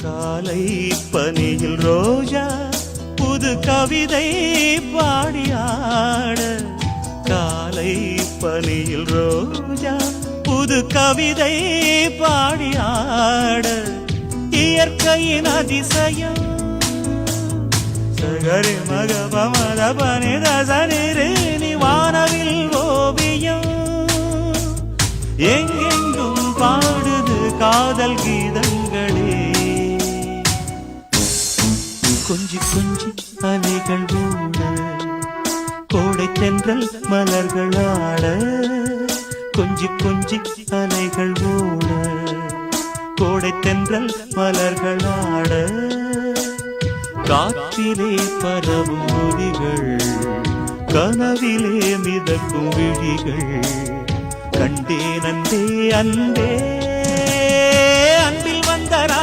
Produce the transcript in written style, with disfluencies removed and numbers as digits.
காலை பனியில் ரோஜா புது கவிதை பாடியாட, காலை பனியில் ரோஜா புது கவிதை பாடியாட, இயற்கையின் அதிசயம் சகரி மகபமத பனித சனிரு வானவில் ஓவியம், எங்கெங்கும் பாடுது காதல் கீதங்களே. கொஞ்சி கொஞ்சி அலைகள் ஓட, கோடை தென்றல் மலர்கள் ஆட, கொஞ்சி கொஞ்சி அலைகள் ஓட, கோடை தென்றல் மலர்கள் ஆட, காற்றிலே பரவும் ஒலிகள், கனவிலே மிதக்கும் விழிகள், கண்டேன் அன்பே அன்பே அன்பில் வந்தரா